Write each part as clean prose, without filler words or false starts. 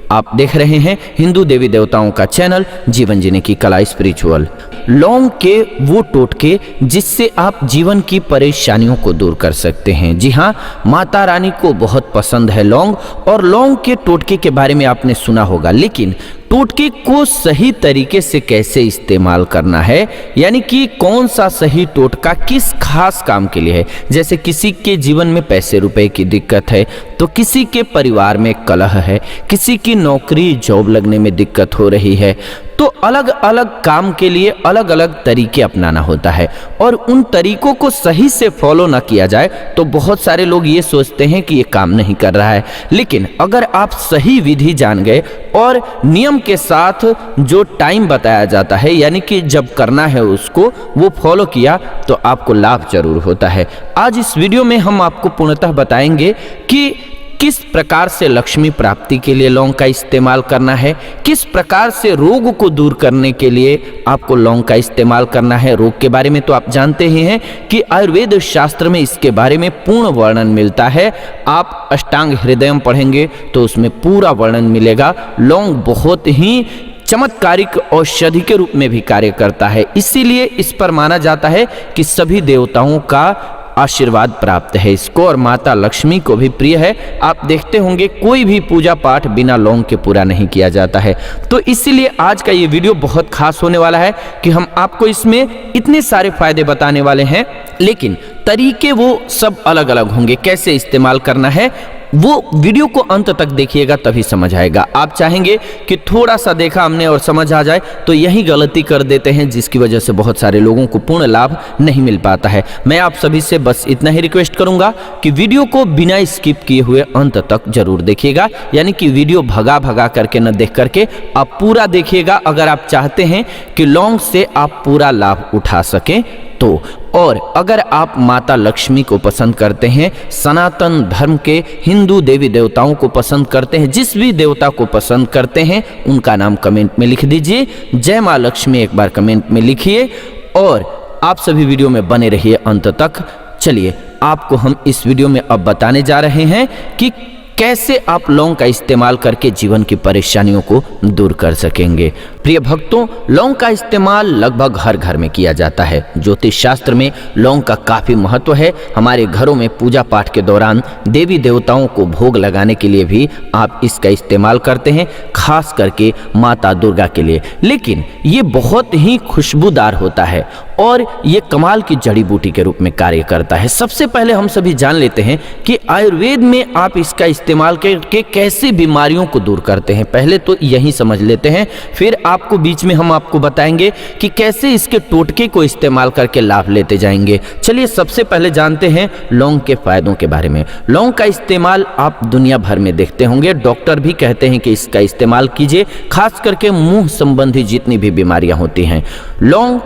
आप देख रहे हैं हिंदू देवी देवताओं का चैनल जीवन जीने की कला स्पिरिचुअल। लौंग के वो टोटके जिससे आप जीवन की परेशानियों को दूर कर सकते हैं। जी हाँ, माता रानी को बहुत पसंद है लौंग, और लौंग के टोटके के बारे में आपने सुना होगा, लेकिन टोटके को सही तरीके से कैसे इस्तेमाल करना है, यानी कि कौन सा सही टोटका किस खास काम के लिए है। जैसे किसी के जीवन में पैसे रुपए की दिक्कत है, तो किसी के परिवार में कलह है, किसी की नौकरी जॉब लगने में दिक्कत हो रही है, तो अलग अलग काम के लिए अलग अलग तरीके अपनाना होता है, और उन तरीकों को सही से फॉलो ना किया जाए तो बहुत सारे लोग ये सोचते हैं कि ये काम नहीं कर रहा है। लेकिन अगर आप सही विधि जान गए और नियम के साथ जो टाइम बताया जाता है, यानी कि जब करना है उसको वो फॉलो किया, तो आपको लाभ जरूर होता है। आज इस वीडियो में हम आपको पूर्णतः बताएंगे कि किस प्रकार से लक्ष्मी प्राप्ति के लिए लौंग का इस्तेमाल करना है, किस प्रकार से रोग को दूर करने के लिए आपको लौंग का इस्तेमाल करना है। रोग के बारे में तो आप जानते ही हैं कि आयुर्वेद शास्त्र में इसके बारे में पूर्ण वर्णन मिलता है। आप अष्टांग हृदयम पढ़ेंगे तो उसमें पूरा वर्णन मिलेगा। लौंग बहुत ही चमत्कारिक औषधि के रूप में भी कार्य करता है, इसीलिए इस पर माना जाता है कि सभी देवताओं का आशीर्वाद प्राप्त है इसको, और माता लक्ष्मी को भी प्रिय है। आप देखते होंगे कोई भी पूजा पाठ बिना लौंग के पूरा नहीं किया जाता है। तो इसीलिए आज का ये वीडियो बहुत खास होने वाला है कि हम आपको इसमें इतने सारे फायदे बताने वाले हैं, लेकिन तरीके वो सब अलग अलग होंगे। कैसे इस्तेमाल करना है वो वीडियो को अंत तक देखिएगा, तभी समझ आएगा। आप चाहेंगे कि थोड़ा सा देखा हमने और समझ आ जाए, तो यही गलती कर देते हैं, जिसकी वजह से बहुत सारे लोगों को पूर्ण लाभ नहीं मिल पाता है। मैं आप सभी से बस इतना ही रिक्वेस्ट करूंगा कि वीडियो को बिना स्किप किए हुए अंत तक जरूर देखिएगा, यानी कि वीडियो भगा भगा करके न देख करके आप पूरा देखिएगा, अगर आप चाहते हैं कि लौंग से आप पूरा लाभ उठा सकें तो। और अगर आप माता लक्ष्मी को पसंद करते हैं, सनातन धर्म के हिंदू देवी देवताओं को पसंद करते हैं, जिस भी देवता को पसंद करते हैं उनका नाम कमेंट में लिख दीजिए। जय माँ लक्ष्मी एक बार कमेंट में लिखिए, और आप सभी वीडियो में बने रहिए अंत तक। चलिए आपको हम इस वीडियो में अब बताने जा रहे हैं कि कैसे आप लौंग का इस्तेमाल करके जीवन की परेशानियों को दूर कर सकेंगे। प्रिय भक्तों, लौंग का इस्तेमाल लगभग हर घर में किया जाता है। ज्योतिष शास्त्र में लौंग का काफी महत्व है। हमारे घरों में पूजा पाठ के दौरान देवी देवताओं को भोग लगाने के लिए भी आप इसका इस्तेमाल करते हैं, खास करके माता दुर्गा के लिए। लेकिन ये बहुत ही खुशबूदार होता है और ये कमाल की जड़ी बूटी के रूप में कार्य करता है। सबसे पहले हम सभी जान लेते हैं कि आयुर्वेद में आप इसका इस्तेमाल करके कैसे बीमारियों को दूर करते हैं। पहले तो यही समझ लेते हैं, फिर आपको बीच में हम आपको बताएंगे कि कैसे इसके टोटके को इस्तेमाल करके लाभ लेते जाएंगे। चलिए सबसे पहले जानते हैं लौंग के फायदों के बारे में। लौंग का इस्तेमाल आप दुनिया भर में देखते होंगे, डॉक्टर भी कहते हैं कि इसका इस्तेमाल कीजिए, खास करके मुंह संबंधी जितनी भी बीमारियां होती हैं। लौंग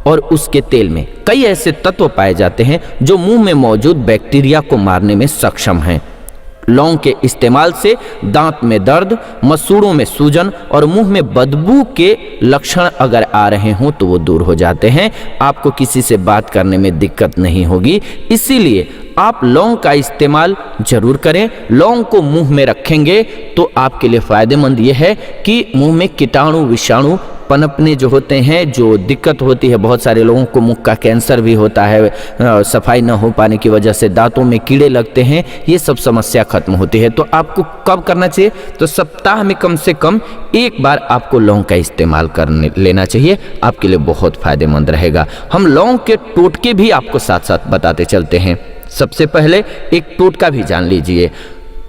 और उसके तेल में कई ऐसे तत्व पाए जाते हैं जो मुंह में मौजूद बैक्टीरिया को मारने में सक्षम हैं। लौंग के इस्तेमाल से दांत में दर्द, मसूड़ों में सूजन और मुंह में बदबू के लक्षण अगर आ रहे हों तो वो दूर हो जाते हैं। आपको किसी से बात करने में दिक्कत नहीं होगी, इसीलिए आप लौंग का इस्तेमाल जरूर करें। लौंग को मुंह में रखेंगे तो आपके लिए फायदेमंद यह है कि मुंह में कीटाणु विषाणु पनपने जो होते हैं, जो दिक्कत होती है, बहुत सारे लोगों को मुख का कैंसर भी होता है, सफाई न हो पाने की वजह से दांतों में कीड़े लगते हैं, ये सब समस्या खत्म होती है। तो आपको कब करना चाहिए, तो सप्ताह में कम से कम एक बार आपको लौंग का इस्तेमाल कर लेना चाहिए, आपके लिए बहुत फायदेमंद रहेगा। हम लौंग के टोटके भी आपको साथ साथ बताते चलते हैं। सबसे पहले एक टोटका भी जान लीजिए।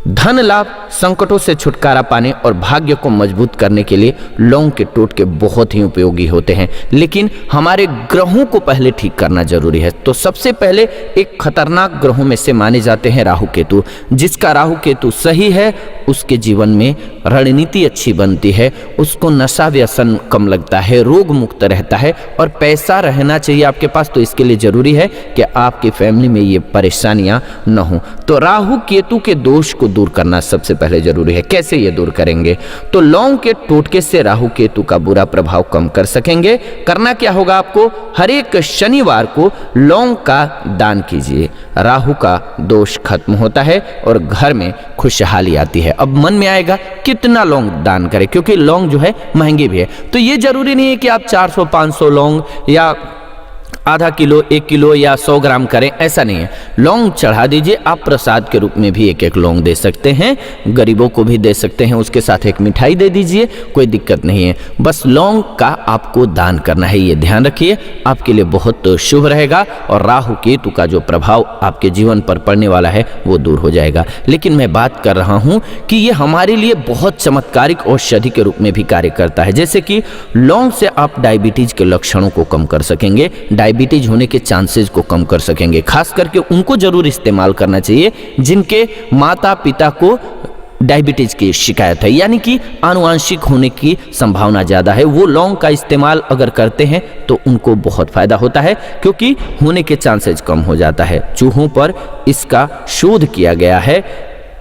धन लाभ, संकटों से छुटकारा पाने और भाग्य को मजबूत करने के लिए लौंग के टोटके बहुत ही उपयोगी होते हैं, लेकिन हमारे ग्रहों को पहले ठीक करना जरूरी है। तो सबसे पहले एक खतरनाक ग्रहों में से माने जाते हैं राहु केतु। जिसका राहु केतु सही है उसके जीवन में रणनीति अच्छी बनती है, उसको नशा व्यसन कम लगता है, रोग मुक्त रहता है और पैसा रहना चाहिए आपके पास। तो इसके लिए जरूरी है कि आपकी फैमिली में ये परेशानियां न हो। तो राहु केतु के दोष को दूर करना सबसे पहले जरूरी है। कैसे ये दूर करेंगे? तो लौंग के टोटके से राहु केतु का बुरा प्रभाव कम कर सकेंगे। करना क्या होगा आपको? हर एक शनिवार को लौंग का दान कीजिए, राहु का दोष खत्म होता है और घर में खुशहाली आती है। अब मन में आएगा कितना लौंग दान करें, क्योंकि लौंग जो है महंगी भी है। तो ये जरूरी नहीं है कि आप 400-500 लौंग या आधा किलो, 1 किलो या 100 ग्राम करें, ऐसा नहीं है। लौंग चढ़ा दीजिए। आप प्रसाद के रूप में भी एक एक लौंग दे सकते हैं, गरीबों को भी दे सकते हैं, उसके साथ एक मिठाई दे दीजिए, कोई दिक्कत नहीं है। बस लौंग का आपको दान करना है, ये ध्यान रखिए, आपके लिए बहुत शुभ रहेगा और राहु केतु का जो प्रभाव आपके जीवन पर पड़ने वाला है वो दूर हो जाएगा। लेकिन मैं बात कर रहा हूँ कि ये हमारे लिए बहुत चमत्कारिक औषधि के रूप में भी कार्य करता है। जैसे कि लौंग से आप डायबिटीज के लक्षणों को कम कर सकेंगे, डायबिटीज होने के चांसेस को कम कर सकेंगे। खास करके उनको जरूर इस्तेमाल करना चाहिए जिनके माता पिता को डायबिटीज की शिकायत है, यानी कि आनुवांशिक होने की संभावना ज़्यादा है। वो लौंग का इस्तेमाल अगर करते हैं तो उनको बहुत फायदा होता है, क्योंकि होने के चांसेस कम हो जाता है। चूहों पर इसका शोध किया गया है,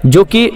जो कि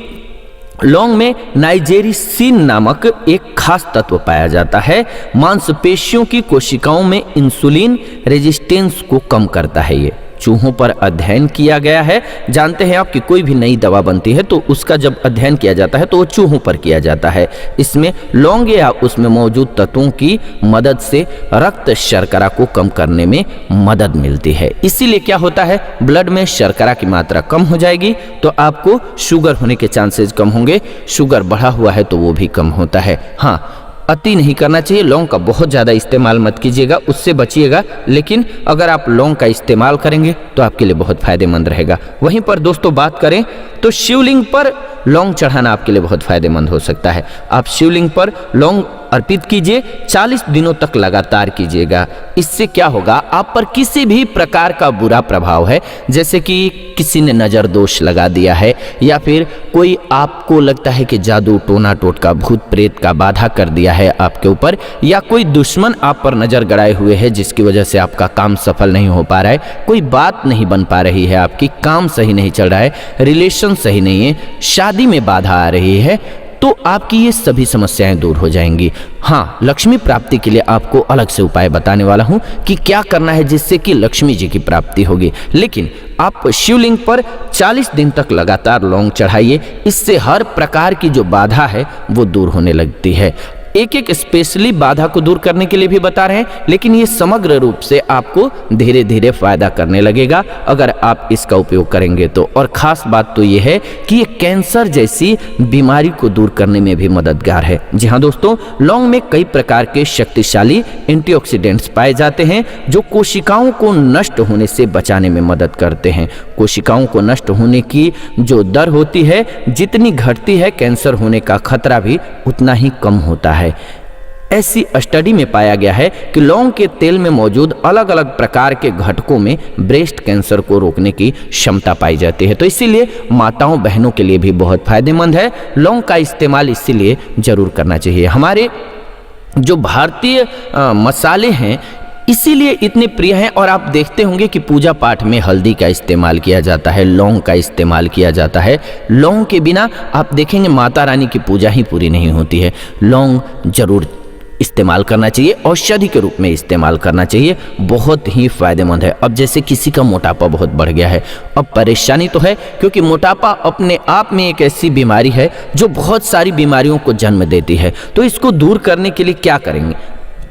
लौंग में नाइजेरिसिन नामक एक खास तत्व पाया जाता है। मांसपेशियों की कोशिकाओं में इंसुलिन रेजिस्टेंस को कम करता है। ये चूहों पर अध्ययन किया गया है। जानते हैं आप कि कोई भी नई दवा बनती है तो उसका जब अध्ययन किया जाता है तो वो चूहों पर किया जाता है। इसमें लौंग या उसमें मौजूद तत्वों की मदद से रक्त शर्करा को कम करने में मदद मिलती है। इसीलिए क्या होता है, ब्लड में शर्करा की मात्रा कम हो जाएगी तो आपको शुगर होने के चांसेस कम होंगे। शुगर बढ़ा हुआ है तो वो भी कम होता है। हाँ, अति नहीं करना चाहिए, लौंग का बहुत ज़्यादा इस्तेमाल मत कीजिएगा, उससे बचिएगा। लेकिन अगर आप लौंग का इस्तेमाल करेंगे तो आपके लिए बहुत फायदेमंद रहेगा। वहीं पर दोस्तों बात करें तो शिवलिंग पर लौंग चढ़ाना आपके लिए बहुत फायदेमंद हो सकता है। आप शिवलिंग पर लौंग अर्पित कीजिए, 40 दिनों तक लगातार कीजिएगा। इससे क्या होगा, आप पर किसी भी प्रकार का बुरा प्रभाव है, जैसे कि किसी ने नज़र दोष लगा दिया है या फिर कोई आपको लगता है कि जादू टोना टोटका भूत प्रेत का बाधा कर दिया है आपके ऊपर, या कोई दुश्मन आप पर नज़र गड़ाए हुए है जिसकी वजह से आपका काम सफल नहीं हो पा रहा है, कोई बात नहीं बन पा रही है, आपकी काम सही नहीं चल रहा है, रिलेशन सही नहीं है, शादी में बाधा आ रही है, तो आपकी ये सभी समस्याएं दूर हो जाएंगी। हाँ, लक्ष्मी प्राप्ति के लिए आपको अलग से उपाय बताने वाला हूं कि क्या करना है जिससे कि लक्ष्मी जी की प्राप्ति होगी। लेकिन आप शिवलिंग पर 40 दिन तक लगातार लौंग चढ़ाइए, इससे हर प्रकार की जो बाधा है वो दूर होने लगती है। एक एक स्पेशली बाधा को दूर करने के लिए भी बता रहे हैं, लेकिन ये समग्र रूप से आपको धीरे धीरे फायदा करने लगेगा अगर आप इसका उपयोग करेंगे तो। और खास बात तो ये है कि ये कैंसर जैसी बीमारी को दूर करने में भी मददगार है। जी हाँ दोस्तों, लौंग में कई प्रकार के शक्तिशाली एंटीऑक्सीडेंट्स पाए जाते हैं जो कोशिकाओं को नष्ट होने से बचाने में मदद करते हैं। कोशिकाओं को नष्ट होने की जो दर होती है, जितनी घटती है, कैंसर होने का खतरा भी उतना ही कम होता है। ऐसी स्टडी में पाया गया है कि लौंग के तेल में मौजूद अलग अलग प्रकार के घटकों में ब्रेस्ट कैंसर को रोकने की क्षमता पाई जाती है। तो इसीलिए माताओं बहनों के लिए भी बहुत फायदेमंद है। लौंग का इस्तेमाल इसीलिए जरूर करना चाहिए। हमारे जो भारतीय मसाले हैं इसीलिए इतने प्रिय हैं। और आप देखते होंगे कि पूजा पाठ में हल्दी का इस्तेमाल किया जाता है, लौंग का इस्तेमाल किया जाता है। लौंग के बिना आप देखेंगे माता रानी की पूजा ही पूरी नहीं होती है। लौंग जरूर इस्तेमाल करना चाहिए, औषधि के रूप में इस्तेमाल करना चाहिए, बहुत ही फायदेमंद है। अब जैसे किसी का मोटापा बहुत बढ़ गया है, अब परेशानी तो है क्योंकि मोटापा अपने आप में एक ऐसी बीमारी है जो बहुत सारी बीमारियों को जन्म देती है। तो इसको दूर करने के लिए क्या करेंगे?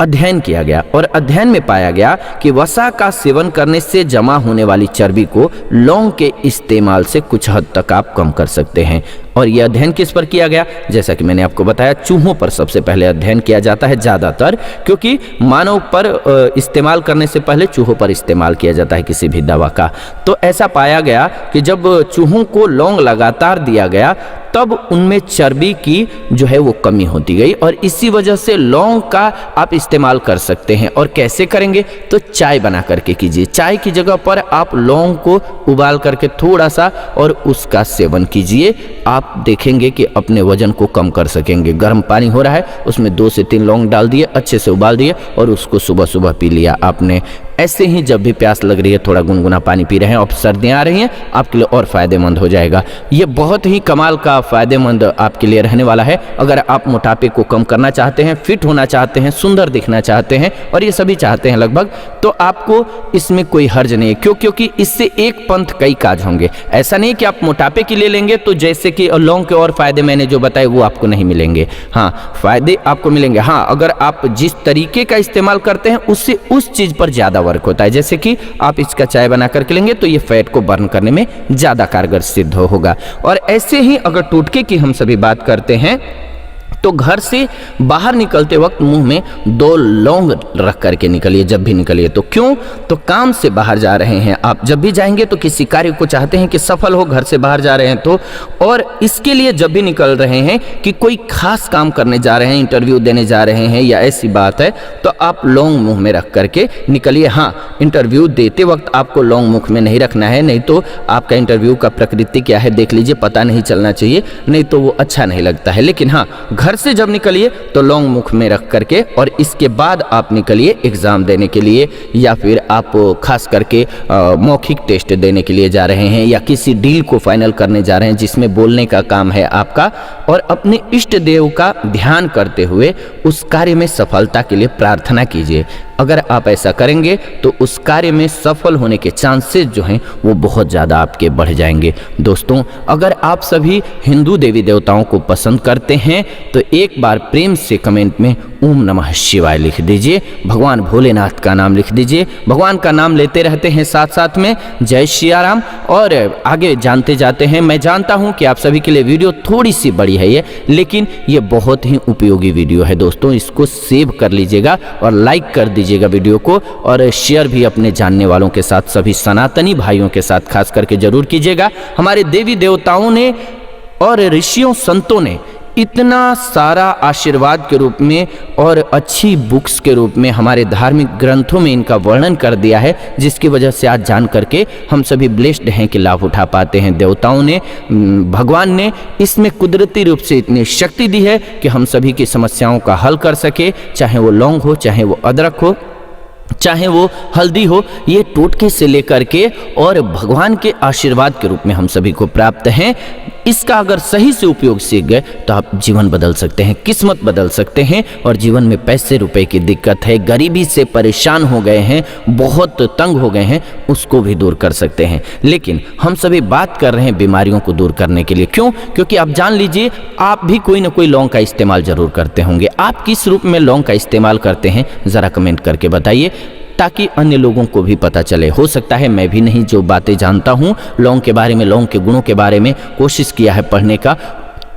अध्ययन किया गया और अध्ययन में पाया गया कि वसा का सेवन करने से जमा होने वाली चर्बी को लौंग के इस्तेमाल से कुछ हद तक आप कम कर सकते हैं। और यह अध्ययन किस पर किया गया? जैसा कि मैंने आपको बताया, चूहों पर सबसे पहले अध्ययन किया जाता है ज़्यादातर, क्योंकि मानव पर इस्तेमाल करने से पहले चूहों पर इस्तेमाल किया जाता है किसी भी दवा का। तो ऐसा पाया गया कि जब चूहों को लौंग लगातार दिया गया तब उनमें चर्बी की जो है वो कमी होती गई और इसी वजह से लौंग का आप इस्तेमाल कर सकते हैं। और कैसे करेंगे? तो चाय बना करके कीजिए। चाय की जगह पर आप लौंग को उबाल करके थोड़ा सा और उसका सेवन कीजिए। आप देखेंगे कि अपने वजन को कम कर सकेंगे। गर्म पानी हो रहा है, उसमें 2 से 3 लौंग डाल दिए, अच्छे से उबाल दिए और उसको सुबह सुबह पी लिया आपने। ऐसे ही जब भी प्यास लग रही है थोड़ा गुनगुना पानी पी रहे हैं और सर्दियाँ आ रही हैं, आपके लिए और फ़ायदेमंद हो जाएगा। ये बहुत ही कमाल का फ़ायदेमंद आपके लिए रहने वाला है। अगर आप मोटापे को कम करना चाहते हैं, फिट होना चाहते हैं, सुंदर दिखना चाहते हैं, और ये सभी चाहते हैं लगभग, तो आपको इसमें कोई हर्ज नहीं है। क्योंकि इससे एक पंथ कई काज होंगे। ऐसा नहीं कि आप मोटापे के लिए लेंगे तो जैसे कि लौंग के और फायदे मैंने जो बताए वो आपको नहीं मिलेंगे। हाँ, फायदे आपको मिलेंगे। हाँ, अगर आप जिस तरीके का इस्तेमाल करते हैं उससे उस चीज पर ज्यादा वर्क होता है। जैसे कि आप इसका चाय बना करके लेंगे तो ये फैट को बर्न करने में ज्यादा कारगर सिद्ध होगा। और ऐसे ही अगर टोटके की हम सभी बात करते हैं तो घर से बाहर निकलते वक्त मुंह में 2 लौंग रख करके निकलिए जब भी निकलिए। तो क्यों? तो काम से बाहर जा रहे हैं आप, जब भी जाएंगे तो किसी कार्य को चाहते हैं कि सफल हो, घर से बाहर जा रहे हैं तो, और इसके लिए जब भी निकल रहे हैं कि कोई खास काम करने जा रहे हैं, इंटरव्यू देने जा रहे हैं या ऐसी बात है, तो आप लौंग मुंह में रख करके निकलिए। हाँ, इंटरव्यू देते वक्त आपको लौंग मुख में नहीं रखना है, नहीं तो आपका इंटरव्यू का प्रकृति क्या है देख लीजिए, पता नहीं चलना चाहिए, नहीं तो वो अच्छा नहीं लगता है। लेकिन हाँ, घर से जब निकलिए तो लौंग मुख में रख करके, और इसके बाद आप निकलिए एग्जाम देने के लिए, या फिर आप खास करके मौखिक टेस्ट देने के लिए जा रहे हैं, या किसी डील को फाइनल करने जा रहे हैं जिसमें बोलने का काम है आपका, और अपने इष्ट देव का ध्यान करते हुए उस कार्य में सफलता के लिए प्रार्थना कीजिए। अगर आप ऐसा करेंगे तो उस कार्य में सफल होने के चांसेस जो हैं वो बहुत ज़्यादा आपके बढ़ जाएंगे। दोस्तों, अगर आप सभी हिंदू देवी देवताओं को पसंद करते हैं तो एक बार प्रेम से कमेंट में ओम नमः शिवाय लिख दीजिए, भगवान भोलेनाथ का नाम लिख दीजिए। भगवान का नाम लेते रहते हैं साथ साथ में जय सिया राम। और आगे जानते जाते हैं। मैं जानता हूं कि आप सभी के लिए वीडियो थोड़ी सी बड़ी है ये, लेकिन ये बहुत ही उपयोगी वीडियो है दोस्तों। इसको सेव कर लीजिएगा और लाइक कर दीजिएगा वीडियो को, और शेयर भी अपने जानने वालों के साथ, सभी सनातनी भाइयों के साथ खास करके जरूर कीजिएगा। हमारे देवी देवताओं ने और ऋषियों संतों ने इतना सारा आशीर्वाद के रूप में और अच्छी बुक्स के रूप में हमारे धार्मिक ग्रंथों में इनका वर्णन कर दिया है, जिसकी वजह से आज जान करके हम सभी ब्लेस्ड हैं कि लाभ उठा पाते हैं। देवताओं ने, भगवान ने इसमें कुदरती रूप से इतनी शक्ति दी है कि हम सभी की समस्याओं का हल कर सके, चाहे वो लौंग हो, चाहे वो अदरक हो, चाहे वो हल्दी हो, ये टोटके से लेकर के और भगवान के आशीर्वाद के रूप में हम सभी को प्राप्त हैं। इसका अगर सही से उपयोग सीख गए तो आप जीवन बदल सकते हैं, किस्मत बदल सकते हैं, और जीवन में पैसे रुपए की दिक्कत है, गरीबी से परेशान हो गए हैं, बहुत तंग हो गए हैं, उसको भी दूर कर सकते हैं। लेकिन हम सभी बात कर रहे हैं बीमारियों को दूर करने के लिए। क्यों? क्योंकि आप जान लीजिए, आप भी कोई ना कोई लौंग का इस्तेमाल जरूर करते होंगे। आप किस रूप में लौंग का इस्तेमाल करते हैं ज़रा कमेंट करके बताइए, ताकि अन्य लोगों को भी पता चले। हो सकता है मैं भी नहीं जो बातें जानता हूँ लौंग के बारे में, लौंग के गुणों के बारे में कोशिश किया है पढ़ने का,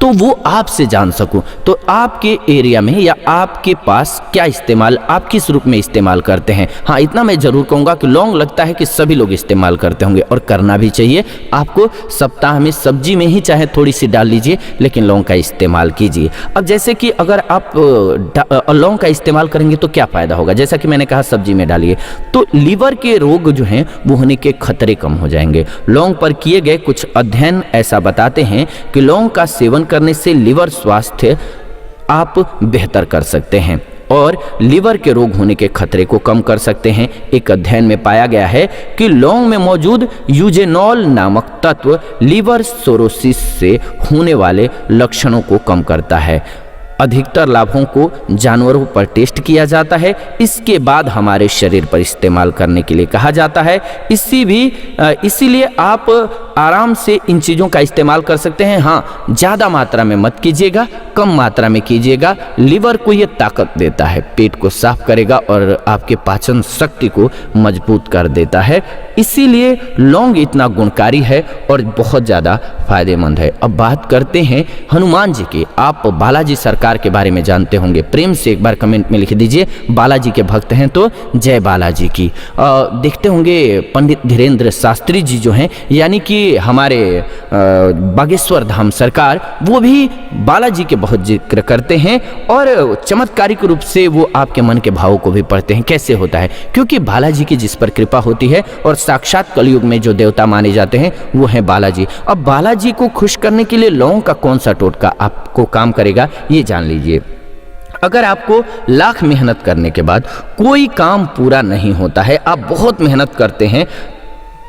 तो वो आपसे जान सकूं। तो आपके एरिया में या आपके पास क्या इस्तेमाल, आप किस रूप में इस्तेमाल करते हैं। हाँ, इतना मैं जरूर कहूँगा कि लौंग लगता है कि सभी लोग इस्तेमाल करते होंगे, और करना भी चाहिए। आपको सप्ताह में सब्जी में ही चाहे थोड़ी सी डाल लीजिए, लेकिन लौंग का इस्तेमाल कीजिए। अब जैसे कि अगर आप लौंग का इस्तेमाल करेंगे तो क्या फ़ायदा होगा, जैसा कि मैंने कहा सब्जी में डालिए, तो लीवर के रोग जो हैं वो होने के खतरे कम हो जाएंगे। लौंग पर किए गए कुछ अध्ययन ऐसा बताते हैं कि लौंग का सेवन करने से लिवर स्वास्थ्य आप बेहतर कर सकते हैं और लिवर के रोग होने के खतरे को कम कर सकते हैं। एक अध्ययन में पाया गया है कि लौंग में मौजूद यूजेनॉल नामक तत्व लिवर सिरोसिस से होने वाले लक्षणों को कम करता है। अधिकतर लाभों को जानवरों पर टेस्ट किया जाता है, इसके बाद हमारे शरीर पर इस्तेमाल करने के लिए कहा जाता है। इसीलिए आप आराम से इन चीज़ों का इस्तेमाल कर सकते हैं। हाँ, ज़्यादा मात्रा में मत कीजिएगा, कम मात्रा में कीजिएगा। लिवर को ये ताकत देता है, पेट को साफ करेगा और आपके पाचन शक्ति को मजबूत कर देता है। इसीलिए लौंग इतना गुणकारी है और बहुत ज़्यादा फायदेमंद है। अब बात करते हैं हनुमान जी की। आप बालाजी सरकार के बारे में जानते होंगे, प्रेम से एक बार कमेंट में लिख दीजिए, बालाजी के भक्त हैं तो जय बालाजी की। देखते होंगे पंडित धीरेन्द्र शास्त्री जी जो हैं, यानी कि हमारे बागेश्वर धाम सरकार, वो भी बालाजी के बहुत जिक्र करते हैं और चमत्कारिक रूप से वो आपके मन के भावों को भी पढ़ते हैं। कैसे होता है? क्योंकि बालाजी की जिस पर कृपा होती है, और साक्षात कलयुग में जो देवता माने जाते हैं वो हैं बालाजी। अब बालाजी को खुश करने के लिए लौंग का कौन सा टोटका आपको काम करेगा, ये जान लीजिए। अगर आपको लाख मेहनत करने के बाद कोई काम पूरा नहीं होता है, आप बहुत मेहनत करते हैं,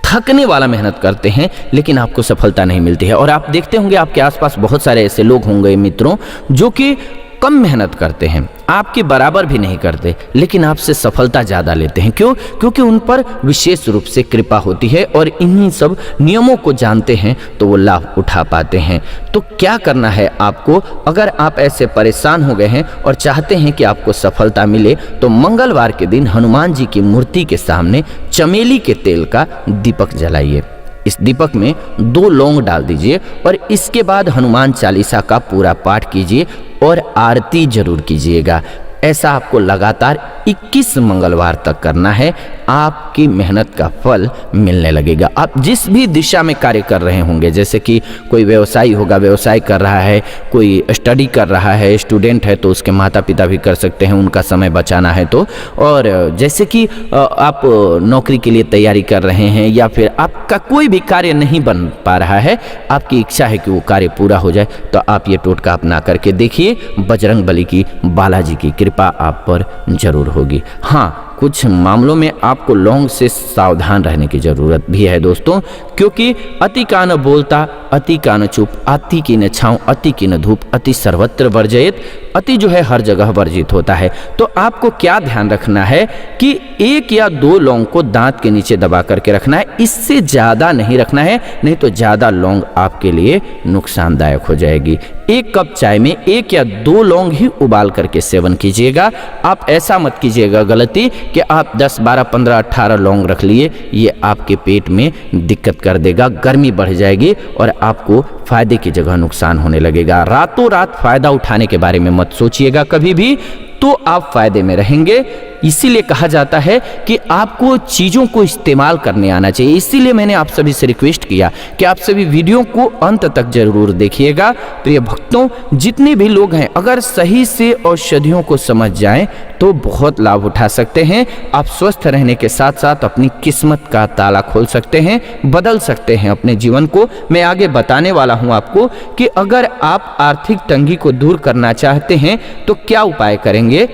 थकने वाला मेहनत करते हैं, लेकिन आपको सफलता नहीं मिलती है। और आप देखते होंगे आपके आसपास बहुत सारे ऐसे लोग होंगे मित्रों जो कि कम मेहनत करते हैं, आपके बराबर भी नहीं करते, लेकिन आपसे सफलता ज़्यादा लेते हैं। क्यों? क्योंकि उन पर विशेष रूप से कृपा होती है और इन्हीं सब नियमों को जानते हैं तो वो लाभ उठा पाते हैं। तो क्या करना है आपको, अगर आप ऐसे परेशान हो गए हैं और चाहते हैं कि आपको सफलता मिले, तो मंगलवार के दिन हनुमान जी की मूर्ति के सामने चमेली के तेल का दीपक जलाइए। इस दीपक में 2 लौंग डाल दीजिए और इसके बाद हनुमान चालीसा का पूरा पाठ कीजिए और आरती जरूर कीजिएगा। ऐसा आपको लगातार 21 मंगलवार तक करना है। आपकी मेहनत का फल मिलने लगेगा। आप जिस भी दिशा में कार्य कर रहे होंगे, जैसे कि कोई व्यवसायी होगा, व्यवसाय कर रहा है, कोई स्टडी कर रहा है, स्टूडेंट है तो उसके माता पिता भी कर सकते हैं, उनका समय बचाना है तो, और जैसे कि आप नौकरी के लिए तैयारी कर रहे हैं या फिर आपका कोई भी कार्य नहीं बन पा रहा है, आपकी इच्छा है कि वो कार्य पूरा हो जाए, तो आप ये टोटका अपना करके देखिए। बजरंग बली की, बालाजी की कृपा आप पर जरूर होगी। हाँ, कुछ मामलों में आपको लौंग से सावधान रहने की जरूरत भी है दोस्तों, क्योंकि अति का न बोलता, अति का न चुप, अति की न छाँव, अति की न धूप, अति सर्वत्र वर्जयेत। अति जो है हर जगह वर्जित होता है। तो आपको क्या ध्यान रखना है कि 1 या 2 लौंग को दांत के नीचे दबा करके रखना है, इससे ज़्यादा नहीं रखना है, नहीं तो ज़्यादा लौंग आपके लिए नुकसानदायक हो जाएगी। 1 कप चाय में 1 या 2 लौंग ही उबाल करके सेवन कीजिएगा। आप ऐसा मत कीजिएगा गलती कि आप 10, 12, 15, 18 लौंग रख लिए, ये आपके पेट में दिक्कत कर देगा, गर्मी बढ़ जाएगी और आपको फायदे की जगह नुकसान होने लगेगा। रातों रात फायदा उठाने के बारे में मत सोचिएगा कभी भी, तो आप फायदे में रहेंगे। इसीलिए कहा जाता है कि आपको चीज़ों को इस्तेमाल करने आना चाहिए। इसीलिए मैंने आप सभी से रिक्वेस्ट किया कि आप सभी वीडियो को अंत तक जरूर देखिएगा। प्रिय भक्तों, जितने भी लोग हैं, अगर सही से औषधियों को समझ जाएं तो बहुत लाभ उठा सकते हैं। आप स्वस्थ रहने के साथ साथ अपनी किस्मत का ताला खोल सकते हैं, बदल सकते हैं अपने जीवन को। मैं आगे बताने वाला हूं आपको कि अगर आप आर्थिक तंगी को दूर करना चाहते हैं तो क्या उपाय करेंगे,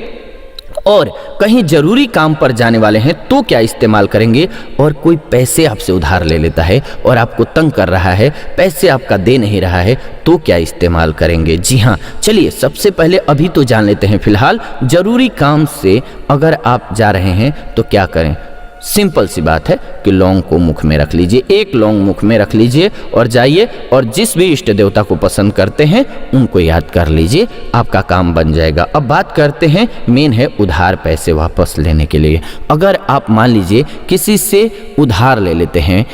और कहीं जरूरी काम पर जाने वाले हैं तो क्या इस्तेमाल करेंगे, और कोई पैसे आपसे उधार ले लेता है और आपको तंग कर रहा है, पैसे आपका दे नहीं रहा है, तो क्या इस्तेमाल करेंगे। जी हाँ, चलिए सबसे पहले अभी तो जान लेते हैं। फिलहाल जरूरी काम से अगर आप जा रहे हैं तो क्या करें। सिंपल सी बात है कि लौंग को मुख में रख लीजिए, 1 लौंग मुख में रख लीजिए और जाइए और जिस भी इष्ट देवता को पसंद करते हैं उनको याद कर लीजिए, आपका काम बन जाएगा। अब बात करते हैं, मेन है उधार पैसे वापस लेने के लिए। अगर आप मान लीजिए किसी से उधार ले लेते हैं,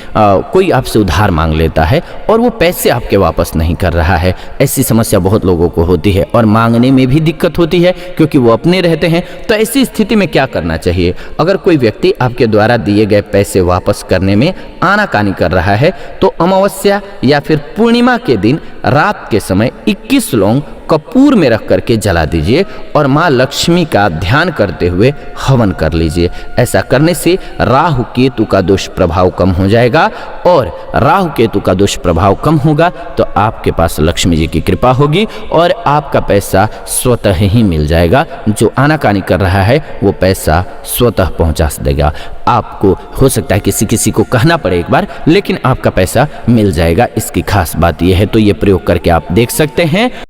कोई आपसे उधार मांग लेता है और वो पैसे आपके वापस नहीं कर रहा है, ऐसी समस्या बहुत लोगों को होती है और मांगने में भी दिक्कत होती है क्योंकि वो अपने रहते हैं। तो ऐसी स्थिति में क्या करना चाहिए। अगर कोई व्यक्ति आपके द्वारा दिए गए पैसे वापस करने में आनाकानी कर रहा है तो अमावस्या या फिर पूर्णिमा के दिन रात के समय 21 लौंग कपूर में रख करके जला दीजिए और माँ लक्ष्मी का ध्यान करते हुए हवन कर लीजिए। ऐसा करने से राहु केतु का दुष्प्रभाव कम हो जाएगा और राहु केतु का दुष्प्रभाव कम होगा तो आपके पास लक्ष्मी जी की कृपा होगी और आपका पैसा स्वतः ही मिल जाएगा। जो आनाकानी कर रहा है वो पैसा स्वतः पहुंचा देगा। आपको हो सकता है किसी किसी को कहना पड़े एक बार, लेकिन आपका पैसा मिल जाएगा। इसकी खास बात यह है, तो ये प्रयोग करके आप देख सकते हैं।